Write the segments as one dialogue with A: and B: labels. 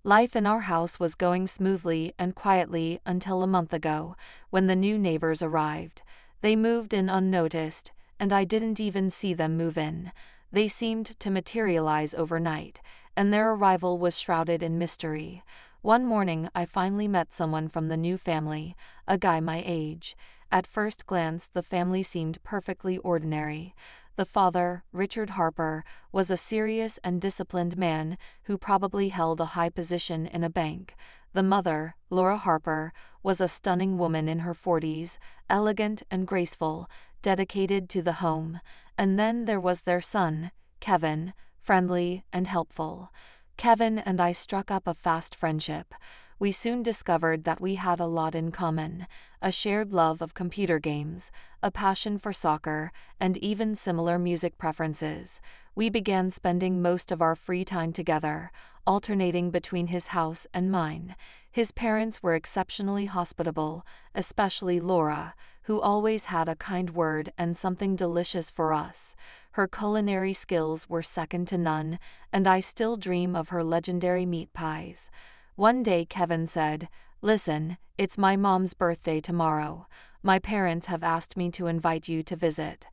A: Life in our house was going smoothly and quietly until a month ago, when the new neighbors arrived. They moved in unnoticed, and I didn't even see them move in. They seemed to materialize overnight, and their arrival was shrouded in mystery. One morning I finally met someone from the new family, a guy my age. At first glance the family seemed perfectly ordinary. The father, Richard Harper, was a serious and disciplined man who probably held a high position in a bank. The mother, Laura Harper, was a stunning woman in her 40s, elegant and graceful, dedicated to the home. And then there was their son, Kevin, friendly and helpful. Kevin and I struck up a fast friendship. We soon discovered that we had a lot in common: a shared love of computer games, a passion for soccer, and even similar music preferences. We began spending most of our free time together, alternating between his house and mine. His parents were exceptionally hospitable, especially Laura, who always had a kind word and something delicious for us. Her culinary skills were second to none, and I still dream of her legendary meat pies. One day Kevin said, "Listen, it's my mom's birthday tomorrow. My parents have asked me to invite you to visit."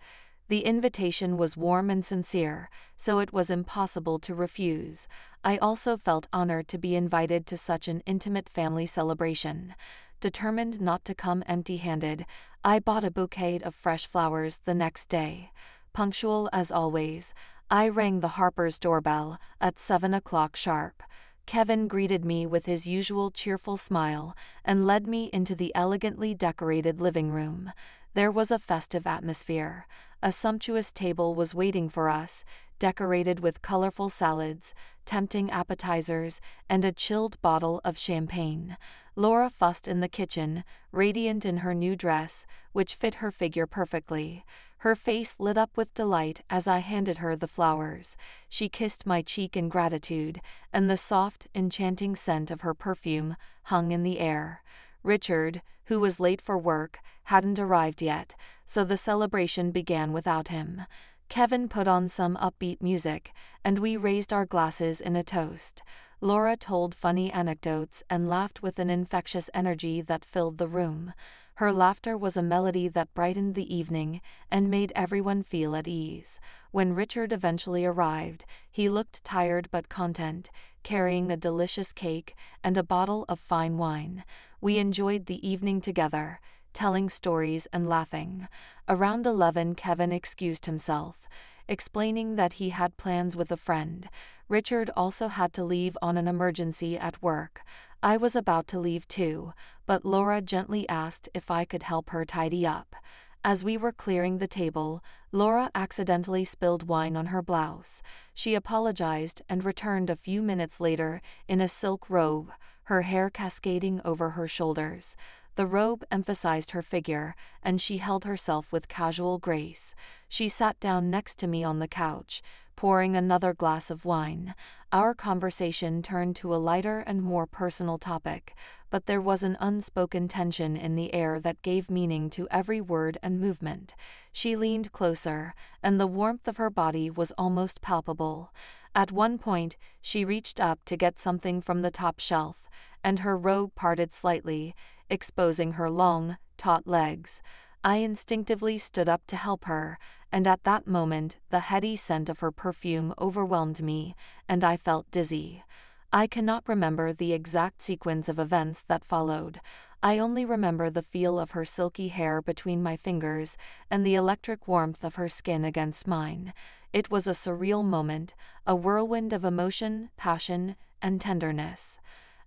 A: The invitation was warm and sincere, so it was impossible to refuse. I also felt honored to be invited to such an intimate family celebration. Determined not to come empty-handed, I bought a bouquet of fresh flowers the next day. Punctual as always, I rang the Harpers' doorbell at 7 o'clock sharp. Kevin greeted me with his usual cheerful smile and led me into the elegantly decorated living room. There was a festive atmosphere. A sumptuous table was waiting for us, decorated with colorful salads, tempting appetizers, and a chilled bottle of champagne. Laura fussed in the kitchen, radiant in her new dress, which fit her figure perfectly. Her face lit up with delight as I handed her the flowers. She kissed my cheek in gratitude, and the soft, enchanting scent of her perfume hung in the air. Richard, who was late for work, hadn't arrived yet, so the celebration began without him. Kevin put on some upbeat music, and we raised our glasses in a toast. Laura told funny anecdotes and laughed with an infectious energy that filled the room. Her laughter was a melody that brightened the evening and made everyone feel at ease. When Richard eventually arrived, he looked tired but content, carrying a delicious cake and a bottle of fine wine. We enjoyed the evening together, telling stories and laughing. Around 11, Kevin excused himself, explaining that he had plans with a friend. Richard also had to leave on an emergency at work. I was about to leave too, but Laura gently asked if I could help her tidy up. As we were clearing the table, Laura accidentally spilled wine on her blouse. She apologized and returned a few minutes later in a silk robe, her hair cascading over her shoulders. The robe emphasized her figure, and she held herself with casual grace. She sat down next to me on the couch, pouring another glass of wine. Our conversation turned to a lighter and more personal topic, but there was an unspoken tension in the air that gave meaning to every word and movement. She leaned closer, and the warmth of her body was almost palpable. At one point, she reached up to get something from the top shelf, and her robe parted slightly, exposing her long, taut legs. I instinctively stood up to help her, and at that moment the heady scent of her perfume overwhelmed me, and I felt dizzy. I cannot remember the exact sequence of events that followed. I only remember the feel of her silky hair between my fingers and the electric warmth of her skin against mine. It was a surreal moment, a whirlwind of emotion, passion, and tenderness.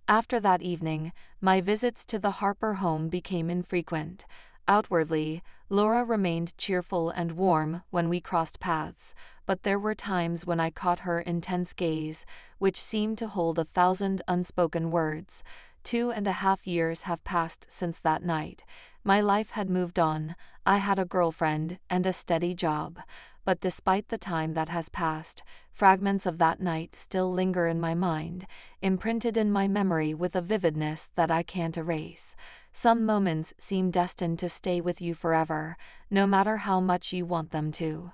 A: After that evening, my visits to the Harper home became infrequent. Outwardly, Laura remained cheerful and warm when we crossed paths, but there were times when I caught her intense gaze, which seemed to hold 1,000 unspoken words. 2.5 years have passed since that night. My life had moved on. I had a girlfriend and a steady job. But despite the time that has passed, fragments of that night still linger in my mind, imprinted in my memory with a vividness that I can't erase. Some moments seem destined to stay with you forever, no matter how much you want them to.